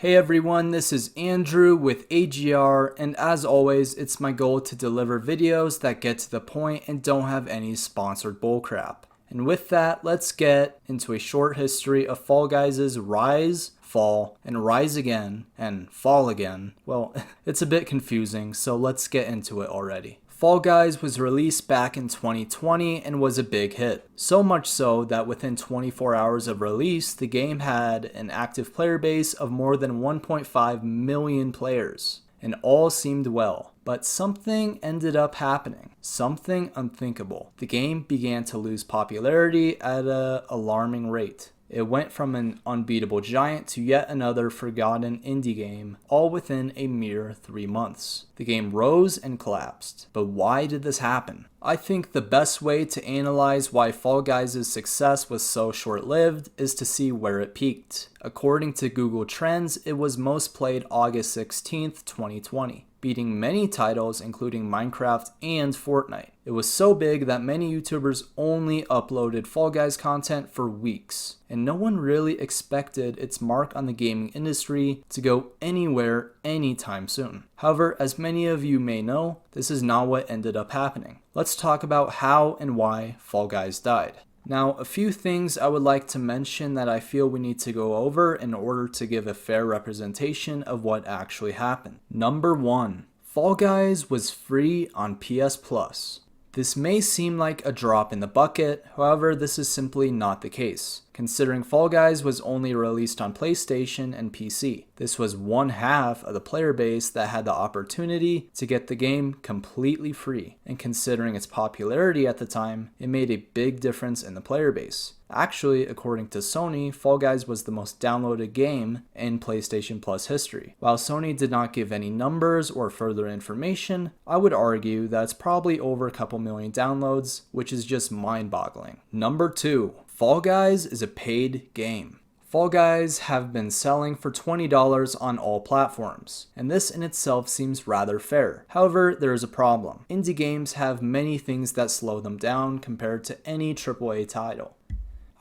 Hey everyone, this is Andrew with AGR, and as always, it's my goal to deliver videos that get to the point and don't have any sponsored bullcrap. And with that, let's get into a short history of Fall Guys' rise, fall, and rise again, and fall again. Well, it's a bit confusing, so let's get into it already. Fall Guys was released back in 2020 and was a big hit. So much so that within 24 hours of release, the game had an active player base of more than 1.5 million players. And all seemed well. But something ended up happening. Something unthinkable. The game began to lose popularity at an alarming rate. It went from an unbeatable giant to yet another forgotten indie game, all within a mere 3 months. The game rose and collapsed. But why did this happen? I think the best way to analyze why Fall Guys' success was so short-lived is to see where it peaked. According to Google Trends, it was most played August 16th, 2020. Beating many titles including Minecraft and Fortnite. It was so big that many YouTubers only uploaded Fall Guys content for weeks, and no one really expected its mark on the gaming industry to go anywhere anytime soon. However, as many of you may know, this is not what ended up happening. Let's talk about how and why Fall Guys died. Now, a few things I would like to mention that I feel we need to go over in order to give a fair representation of what actually happened. Number 1. Fall Guys was free on PS Plus. This may seem like a drop in the bucket, however this is simply not the case, considering Fall Guys was only released on PlayStation and PC. This was one half of the player base that had the opportunity to get the game completely free, and considering its popularity at the time, it made a big difference in the player base. Actually, according to Sony, Fall Guys was the most downloaded game in PlayStation Plus history. While Sony did not give any numbers or further information, I would argue that it's probably over a couple million downloads, which is just mind-boggling. Number 2. Fall Guys is a paid game. Fall Guys have been selling for $20 on all platforms, and this in itself seems rather fair. However, there is a problem. Indie games have many things that slow them down compared to any AAA title.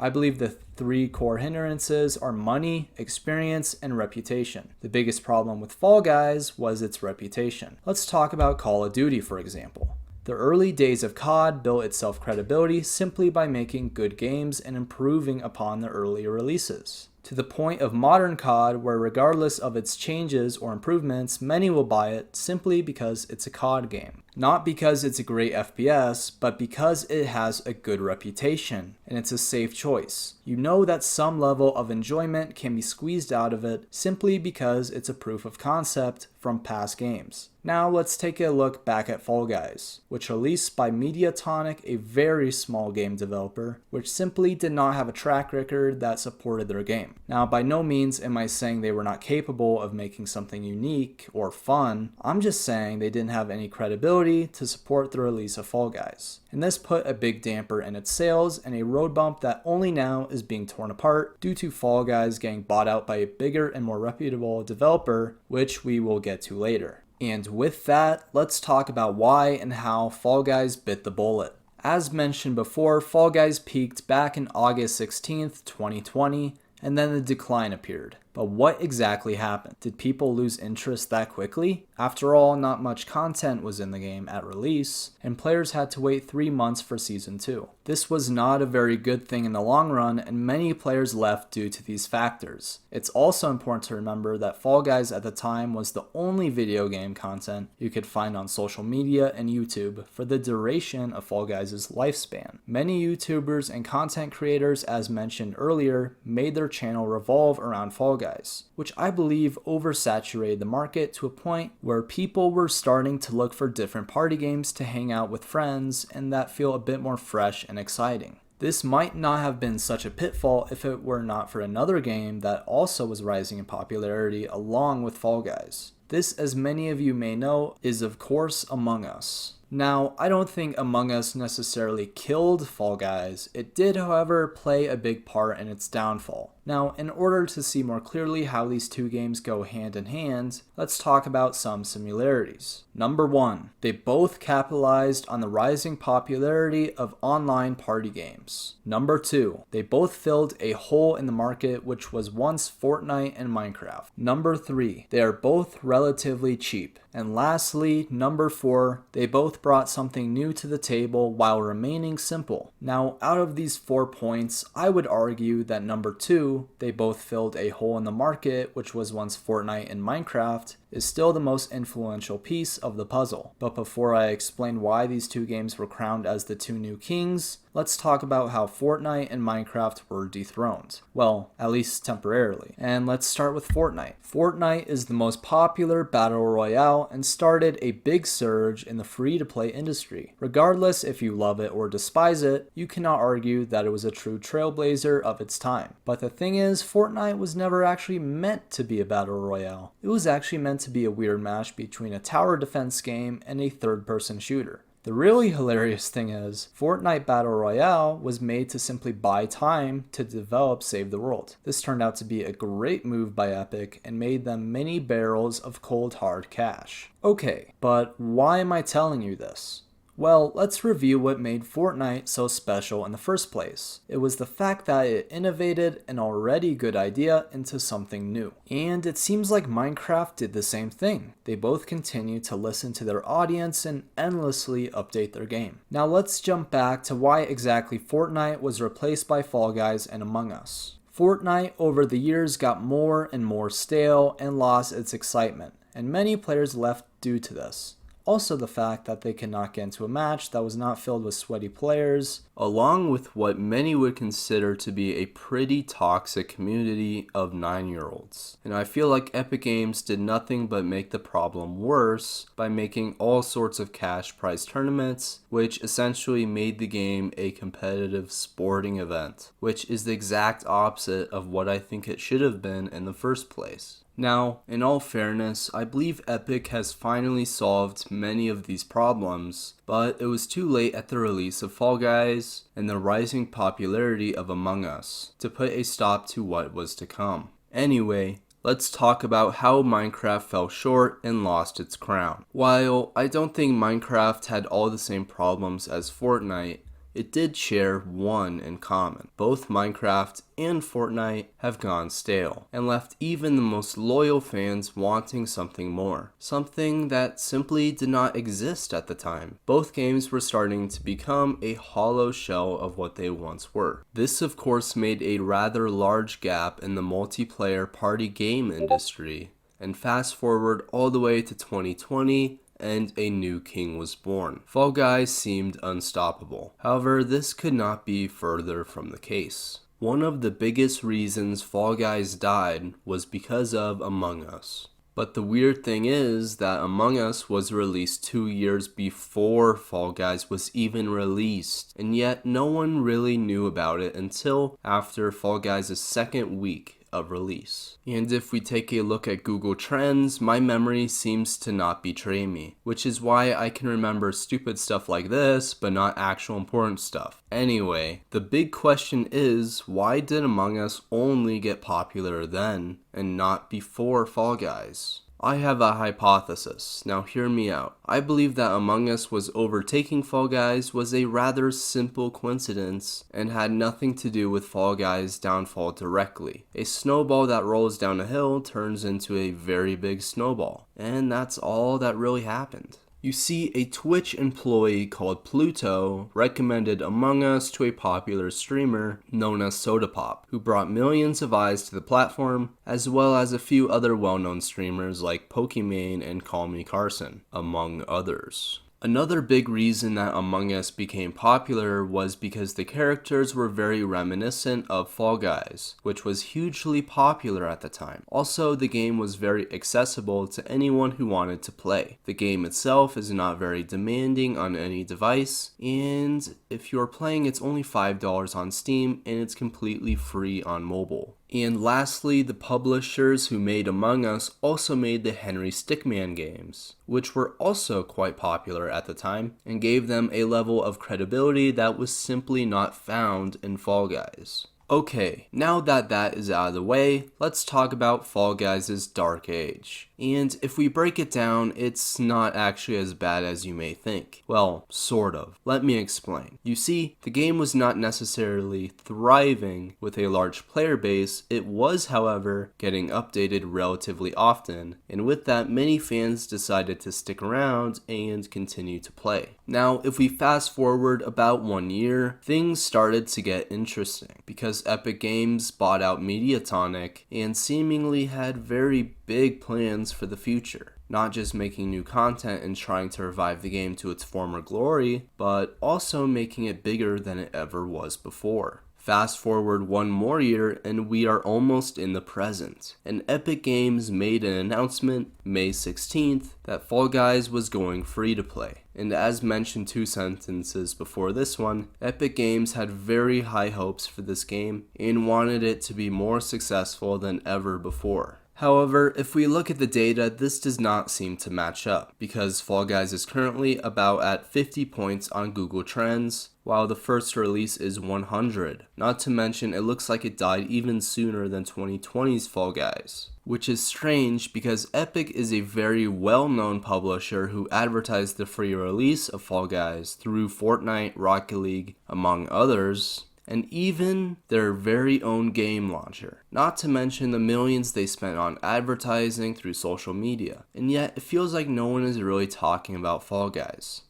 I believe the 3 core hindrances are money, experience, and reputation. The biggest problem with Fall Guys was its reputation. Let's talk about Call of Duty, for example. The early days of COD built its self-credibility simply by making good games and improving upon the earlier releases. To the point of modern COD where regardless of its changes or improvements, many will buy it simply because it's a COD game. Not because it's a great FPS, but because it has a good reputation, and it's a safe choice. You know that some level of enjoyment can be squeezed out of it simply because it's a proof of concept from past games. Now let's take a look back at Fall Guys, which released by Mediatonic, a very small game developer, which simply did not have a track record that supported their game. Now by no means am I saying they were not capable of making something unique or fun, I'm just saying they didn't have any credibility to support the release of Fall Guys. And this put a big damper in its sales and a road bump that only now is being torn apart due to Fall Guys getting bought out by a bigger and more reputable developer, which we will get to later. And with that, let's talk about why and how Fall Guys bit the bullet. As mentioned before, Fall Guys peaked back in August 16th, 2020, and then the decline appeared. But what exactly happened? Did people lose interest that quickly? After all, not much content was in the game at release, and players had to wait 3 months for Season 2. This was not a very good thing in the long run, and many players left due to these factors. It's also important to remember that Fall Guys at the time was the only video game content you could find on social media and YouTube for the duration of Fall Guys' lifespan. Many YouTubers and content creators, as mentioned earlier, made their channel revolve around Fall Guys, which I believe oversaturated the market to a point where people were starting to look for different party games to hang out with friends and that feel a bit more fresh and exciting. This might not have been such a pitfall if it were not for another game that also was rising in popularity along with Fall Guys. This, as many of you may know, is of course Among Us. Now, I don't think Among Us necessarily killed Fall Guys. It did, however, play a big part in its downfall. Now, in order to see more clearly how these two games go hand in hand, let's talk about some similarities. Number 1, they both capitalized on the rising popularity of online party games. Number 2, they both filled a hole in the market which was once Fortnite and Minecraft. Number 3, they are both relatively cheap. And lastly, number 4, they both brought something new to the table while remaining simple. Now, out of these 4 points, I would argue that number 2, they both filled a hole in the market, which was once Fortnite and Minecraft, is still the most influential piece of the puzzle. But before I explain why these two games were crowned as the two new kings, let's talk about how Fortnite and Minecraft were dethroned. Well, at least temporarily. And let's start with Fortnite. Fortnite is the most popular battle royale and started a big surge in the free-to-play industry. Regardless if you love it or despise it, you cannot argue that it was a true trailblazer of its time. But the thing is, Fortnite was never actually meant to be a battle royale. It was actually meant to be a weird mash between a tower defense game and a third-person shooter. The really hilarious thing is, Fortnite Battle Royale was made to simply buy time to develop Save the World. This turned out to be a great move by Epic and made them many barrels of cold hard cash. Okay, but why am I telling you this? Well, let's review what made Fortnite so special in the first place. It was the fact that it innovated an already good idea into something new. And it seems like Minecraft did the same thing. They both continue to listen to their audience and endlessly update their game. Now let's jump back to why exactly Fortnite was replaced by Fall Guys and Among Us. Fortnite over the years got more and more stale and lost its excitement, and many players left due to this. Also the fact that they could not get into a match that was not filled with sweaty players, along with what many would consider to be a pretty toxic community of 9-year-olds. And I feel like Epic Games did nothing but make the problem worse by making all sorts of cash prize tournaments, which essentially made the game a competitive sporting event, which is the exact opposite of what I think it should have been in the first place. Now, in all fairness, I believe Epic has finally solved many of these problems, but it was too late at the release of Fall Guys and the rising popularity of Among Us to put a stop to what was to come. Anyway, let's talk about how Minecraft fell short and lost its crown. While I don't think Minecraft had all the same problems as Fortnite, it did share one in common. Both Minecraft and Fortnite have gone stale and left even the most loyal fans wanting something more. Something that simply did not exist at the time. Both games were starting to become a hollow shell of what they once were. This of course made a rather large gap in the multiplayer party game industry. And fast forward all the way to 2020, and a new king was born. Fall Guys seemed unstoppable. However, this could not be further from the case. One of the biggest reasons Fall Guys died was because of Among Us. But the weird thing is that Among Us was released 2 years before Fall Guys was even released, and yet no one really knew about it until after Fall Guys' second week of release. And if we take a look at Google Trends, my memory seems to not betray me, which is why I can remember stupid stuff like this, but not actual important stuff. Anyway, the big question is, why did Among Us only get popular then, and not before Fall Guys? I have a hypothesis. Now hear me out. I believe that Among Us was overtaking Fall Guys was a rather simple coincidence and had nothing to do with Fall Guys' downfall directly. A snowball that rolls down a hill turns into a very big snowball, and that's all that really happened. You see, a Twitch employee called Pluto recommended Among Us to a popular streamer known as Sodapop, who brought millions of eyes to the platform, as well as a few other well-known streamers like Pokimane and Call Me Carson, among others. Another big reason that Among Us became popular was because the characters were very reminiscent of Fall Guys, which was hugely popular at the time. Also, the game was very accessible to anyone who wanted to play. The game itself is not very demanding on any device, and if you're playing, it's only $5 on Steam and it's completely free on mobile. And lastly, the publishers who made Among Us also made the Henry Stickmin games, which were also quite popular at the time and gave them a level of credibility that was simply not found in Fall Guys. Okay, now that that is out of the way, let's talk about Fall Guys' Dark Age. And if we break it down, it's not actually as bad as you may think. Well, sort of. Let me explain. You see, the game was not necessarily thriving with a large player base. It was, however, getting updated relatively often, and with that, many fans decided to stick around and continue to play. Now, if we fast forward about 1 year, things started to get interesting because Epic Games bought out Mediatonic and seemingly had very big plans for the future. Not just making new content and trying to revive the game to its former glory, but also making it bigger than it ever was before. Fast forward 1 more year and we are almost in the present. And Epic Games made an announcement May 16th that Fall Guys was going free to play. And as mentioned 2 sentences before this one, Epic Games had very high hopes for this game and wanted it to be more successful than ever before. However, if we look at the data, this does not seem to match up, because Fall Guys is currently about at 50 points on Google Trends, while the first release is 100. Not to mention, it looks like it died even sooner than 2020's Fall Guys. Which is strange because Epic is a very well-known publisher who advertised the free release of Fall Guys through Fortnite, Rocket League, among others, and even their very own game launcher. Not to mention the millions they spent on advertising through social media. And yet, it feels like no one is really talking about Fall Guys.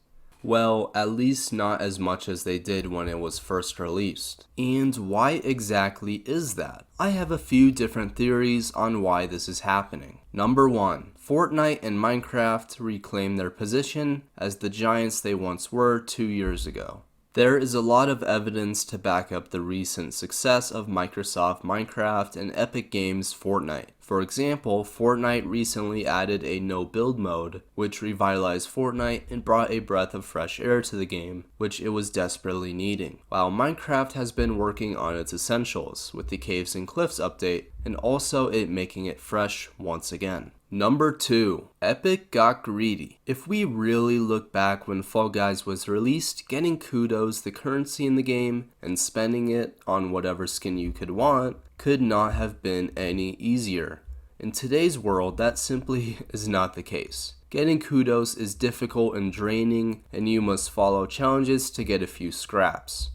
Well, at least not as much as they did when it was first released. And why exactly is that? I have a few different theories on why this is happening. Number 1, Fortnite and Minecraft reclaim their position as the giants they once were 2 years ago. There is a lot of evidence to back up the recent success of Microsoft Minecraft and Epic Games Fortnite. For example, Fortnite recently added a no-build mode, which revitalized Fortnite and brought a breath of fresh air to the game, which it was desperately needing. While Minecraft has been working on its essentials, with the Caves and Cliffs update, and also it making it fresh once again. Number 2, Epic got greedy. If we really look back when Fall Guys was released, getting kudos, the currency in the game, and spending it on whatever skin you could want, could not have been any easier. In today's world, that simply is not the case. Getting kudos is difficult and draining, and you must follow challenges to get a few scraps.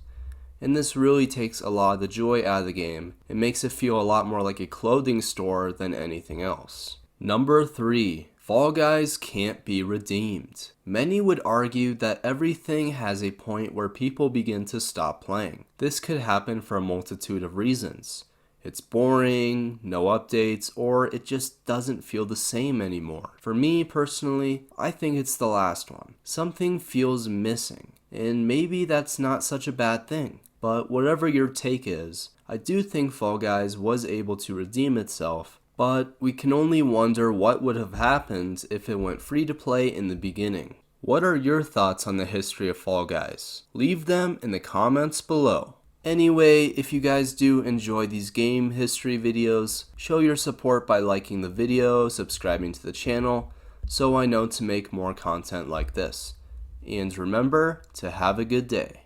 And this really takes a lot of the joy out of the game. It makes it feel a lot more like a clothing store than anything else. Number 3, Fall Guys can't be redeemed. Many would argue that everything has a point where people begin to stop playing. This could happen for a multitude of reasons. It's boring, no updates, or it just doesn't feel the same anymore. For me personally, I think it's the last one. Something feels missing, and maybe that's not such a bad thing. But whatever your take is, I do think Fall Guys was able to redeem itself, but we can only wonder what would have happened if it went free to play in the beginning. What are your thoughts on the history of Fall Guys? Leave them in the comments below. Anyway, if you guys do enjoy these game history videos, show your support by liking the video, subscribing to the channel, so I know to make more content like this. And remember to have a good day.